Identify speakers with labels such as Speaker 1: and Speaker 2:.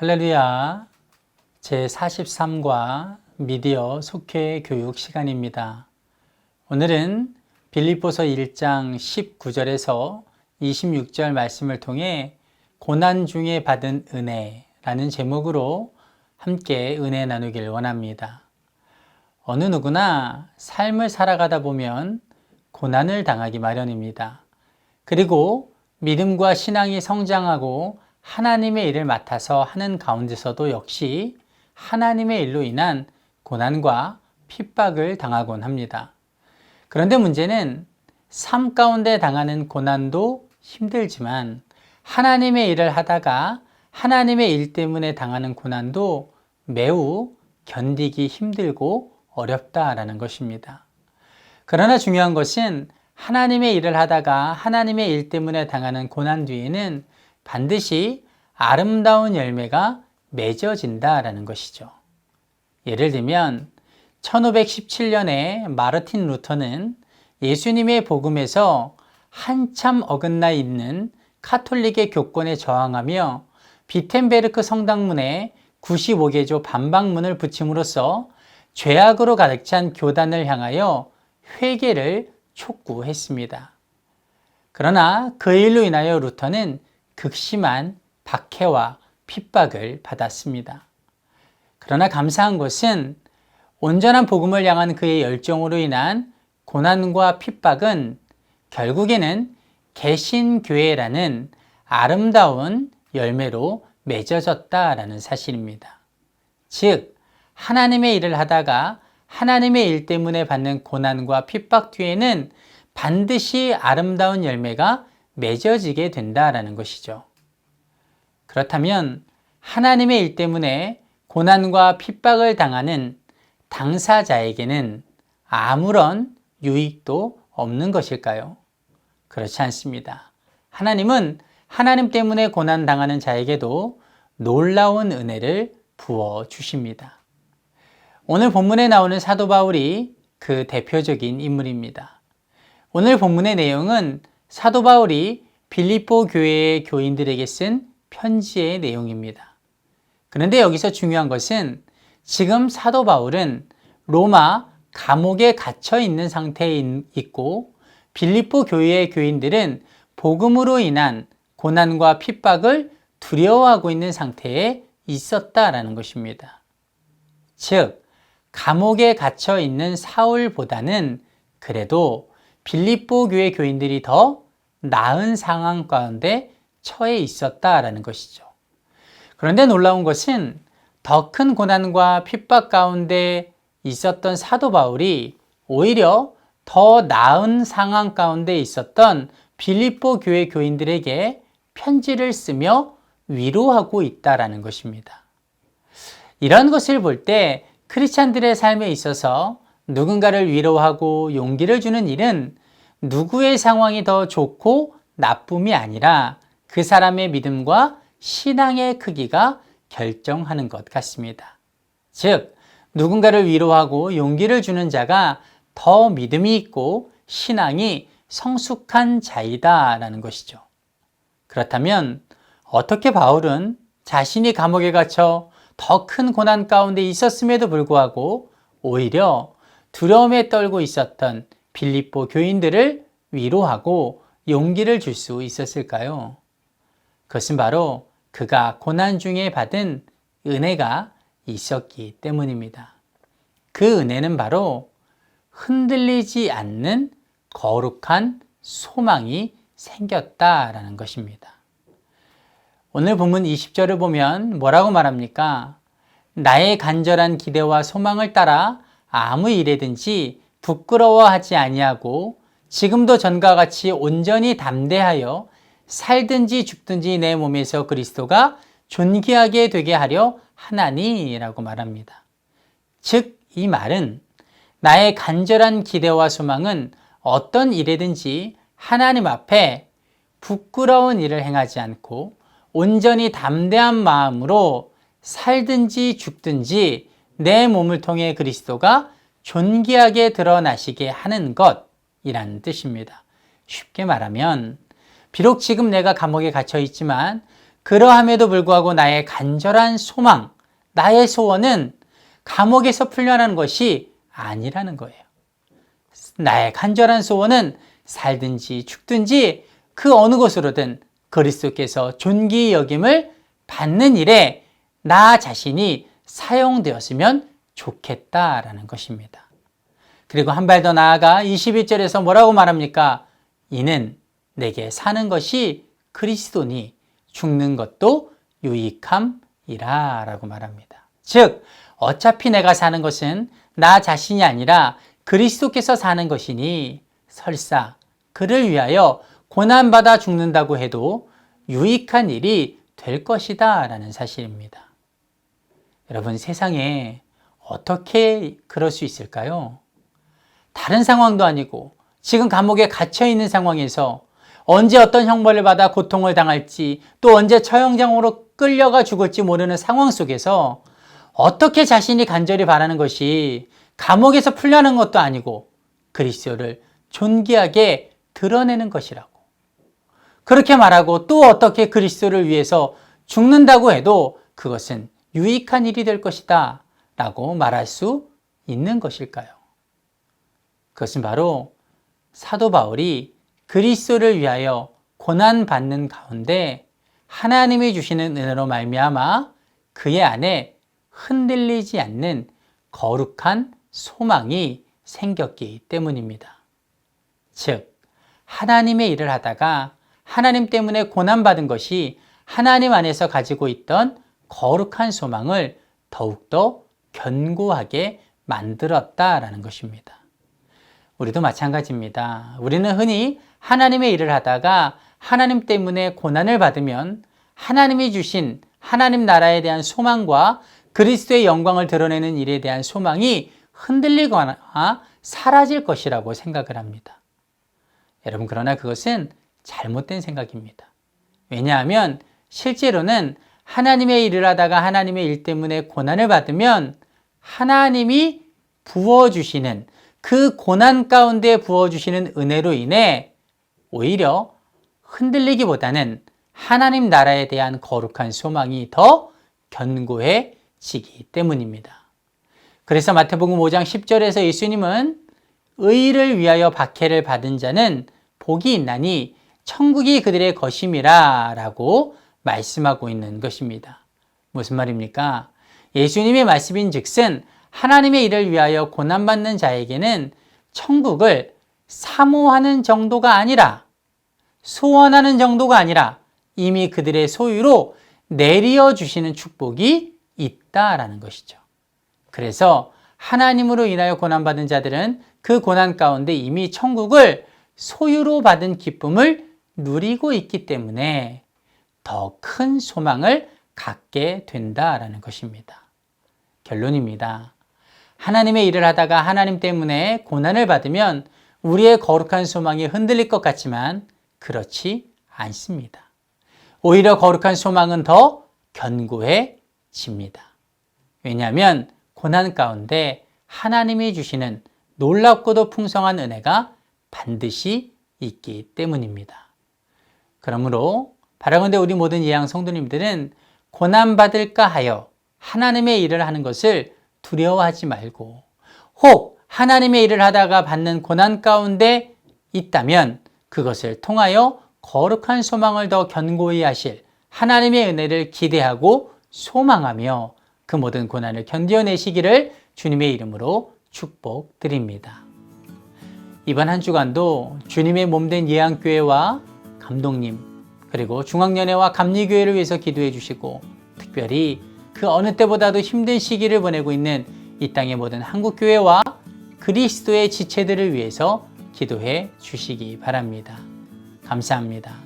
Speaker 1: 할렐루야, 제43과 미디어 속회 교육 시간입니다. 오늘은 빌립보서 1장 19절에서 26절 말씀을 통해 고난 중에 받은 은혜라는 제목으로 함께 은혜 나누길 원합니다. 어느 누구나 삶을 살아가다 보면 고난을 당하기 마련입니다. 그리고 믿음과 신앙이 성장하고 하나님의 일을 맡아서 하는 가운데서도 역시 하나님의 일로 인한 고난과 핍박을 당하곤 합니다. 그런데 문제는 삶 가운데 당하는 고난도 힘들지만 하나님의 일을 하다가 하나님의 일 때문에 당하는 고난도 매우 견디기 힘들고 어렵다라는 것입니다. 그러나 중요한 것은 하나님의 일을 하다가 하나님의 일 때문에 당하는 고난 뒤에는 반드시 아름다운 열매가 맺어진다라는 것이죠. 예를 들면 1517년에 마르틴 루터는 예수님의 복음에서 한참 어긋나 있는 카톨릭의 교권에 저항하며 비텐베르크 성당문에 95개조 반박문을 붙임으로써 죄악으로 가득 찬 교단을 향하여 회개를 촉구했습니다. 그러나 그 일로 인하여 루터는 극심한 박해와 핍박을 받았습니다. 그러나 감사한 것은 온전한 복음을 향한 그의 열정으로 인한 고난과 핍박은 결국에는 개신교회라는 아름다운 열매로 맺어졌다라는 사실입니다. 즉, 하나님의 일을 하다가 하나님의 일 때문에 받는 고난과 핍박 뒤에는 반드시 아름다운 열매가 맺어지게 된다라는 것이죠. 그렇다면 하나님의 일 때문에 고난과 핍박을 당하는 당사자에게는 아무런 유익도 없는 것일까요? 그렇지 않습니다. 하나님은 하나님 때문에 고난당하는 자에게도 놀라운 은혜를 부어주십니다. 오늘 본문에 나오는 사도 바울이 그 대표적인 인물입니다. 오늘 본문의 내용은 사도 바울이 빌립보 교회의 교인들에게 쓴 편지의 내용입니다. 그런데 여기서 중요한 것은 지금 사도 바울은 로마 감옥에 갇혀 있는 상태에 있고 빌립보 교회의 교인들은 복음으로 인한 고난과 핍박을 두려워하고 있는 상태에 있었다라는 것입니다. 즉, 감옥에 갇혀 있는 사울보다는 그래도 빌립보 교회 교인들이 더 나은 상황 가운데 처해 있었다라는 것이죠. 그런데 놀라운 것은 더 큰 고난과 핍박 가운데 있었던 사도 바울이 오히려 더 나은 상황 가운데 있었던 빌립보 교회 교인들에게 편지를 쓰며 위로하고 있다라는 것입니다. 이런 것을 볼 때 크리스찬들의 삶에 있어서 누군가를 위로하고 용기를 주는 일은 누구의 상황이 더 좋고 나쁨이 아니라 그 사람의 믿음과 신앙의 크기가 결정하는 것 같습니다. 즉, 누군가를 위로하고 용기를 주는 자가 더 믿음이 있고 신앙이 성숙한 자이다라는 것이죠. 그렇다면 어떻게 바울은 자신이 감옥에 갇혀 더 큰 고난 가운데 있었음에도 불구하고 오히려 두려움에 떨고 있었던 빌립보 교인들을 위로하고 용기를 줄 수 있었을까요? 그것은 바로 그가 고난 중에 받은 은혜가 있었기 때문입니다. 그 은혜는 바로 흔들리지 않는 거룩한 소망이 생겼다라는 것입니다. 오늘 본문 20절을 보면 뭐라고 말합니까? 나의 간절한 기대와 소망을 따라 아무 일에든지 부끄러워하지 아니하고 지금도 전과 같이 온전히 담대하여 살든지 죽든지 내 몸에서 그리스도가 존귀하게 되게 하려 하나니라고 말합니다. 즉, 이 말은 나의 간절한 기대와 소망은 어떤 일에든지 하나님 앞에 부끄러운 일을 행하지 않고 온전히 담대한 마음으로 살든지 죽든지 내 몸을 통해 그리스도가 존귀하게 드러나시게 하는 것이라는 뜻입니다. 쉽게 말하면 비록 지금 내가 감옥에 갇혀 있지만 그러함에도 불구하고 나의 간절한 소망, 나의 소원은 감옥에서 풀려나는 것이 아니라는 거예요. 나의 간절한 소원은 살든지 죽든지 그 어느 곳으로든 그리스도께서 존귀 여김을 받는 일에 나 자신이 사용되었으면 좋겠다라는 것입니다. 그리고 한 발 더 나아가 21절에서 뭐라고 말합니까? 이는 내게 사는 것이 그리스도니 죽는 것도 유익함이라 라고 말합니다. 즉 어차피 내가 사는 것은 나 자신이 아니라 그리스도께서 사는 것이니 설사 그를 위하여 고난받아 죽는다고 해도 유익한 일이 될 것이다 라는 사실입니다. 여러분, 세상에 어떻게 그럴 수 있을까요? 다른 상황도 아니고 지금 감옥에 갇혀 있는 상황에서 언제 어떤 형벌을 받아 고통을 당할지, 또 언제 처형장으로 끌려가 죽을지 모르는 상황 속에서 어떻게 자신이 간절히 바라는 것이 감옥에서 풀려나는 것도 아니고 그리스도를 존귀하게 드러내는 것이라고, 그렇게 말하고 또 어떻게 그리스도를 위해서 죽는다고 해도 그것은 유익한 일이 될 것이다 라고 말할 수 있는 것일까요? 그것은 바로 사도 바울이 그리스도를 위하여 고난받는 가운데 하나님이 주시는 은혜로 말미암아 그의 안에 흔들리지 않는 거룩한 소망이 생겼기 때문입니다. 즉, 하나님의 일을 하다가 하나님 때문에 고난받은 것이 하나님 안에서 가지고 있던 거룩한 소망을 더욱더 견고하게 만들었다라는 것입니다. 우리도 마찬가지입니다. 우리는 흔히 하나님의 일을 하다가 하나님 때문에 고난을 받으면 하나님이 주신 하나님 나라에 대한 소망과 그리스도의 영광을 드러내는 일에 대한 소망이 흔들리거나 사라질 것이라고 생각을 합니다. 여러분, 그러나 그것은 잘못된 생각입니다. 왜냐하면 실제로는 하나님의 일을 하다가 하나님의 일 때문에 고난을 받으면 하나님이 부어주시는 그 고난 가운데 부어주시는 은혜로 인해 오히려 흔들리기보다는 하나님 나라에 대한 거룩한 소망이 더 견고해지기 때문입니다. 그래서 마태복음 5장 10절에서 예수님은 의를 위하여 박해를 받은 자는 복이 있나니 천국이 그들의 것임이라 라고 말씀하고 있는 것입니다. 무슨 말입니까? 예수님의 말씀인 즉슨 하나님의 일을 위하여 고난받는 자에게는 천국을 사모하는 정도가 아니라, 소원하는 정도가 아니라 이미 그들의 소유로 내려주시는 축복이 있다라는 것이죠. 그래서 하나님으로 인하여 고난받은 자들은 그 고난 가운데 이미 천국을 소유로 받은 기쁨을 누리고 있기 때문에 더 큰 소망을 갖게 된다라는 것입니다. 결론입니다. 하나님의 일을 하다가 하나님 때문에 고난을 받으면 우리의 거룩한 소망이 흔들릴 것 같지만 그렇지 않습니다. 오히려 거룩한 소망은 더 견고해집니다. 왜냐하면 고난 가운데 하나님이 주시는 놀랍고도 풍성한 은혜가 반드시 있기 때문입니다. 그러므로 바라건대 우리 모든 예양 성도님들은 고난받을까 하여 하나님의 일을 하는 것을 두려워하지 말고, 혹 하나님의 일을 하다가 받는 고난 가운데 있다면 그것을 통하여 거룩한 소망을 더 견고히 하실 하나님의 은혜를 기대하고 소망하며 그 모든 고난을 견뎌내시기를 주님의 이름으로 축복드립니다. 이번 한 주간도 주님의 몸된 예양교회와 감독님, 그리고 중앙연회와 감리교회를 위해서 기도해 주시고, 특별히 그 어느 때보다도 힘든 시기를 보내고 있는 이 땅의 모든 한국교회와 그리스도의 지체들을 위해서 기도해 주시기 바랍니다. 감사합니다.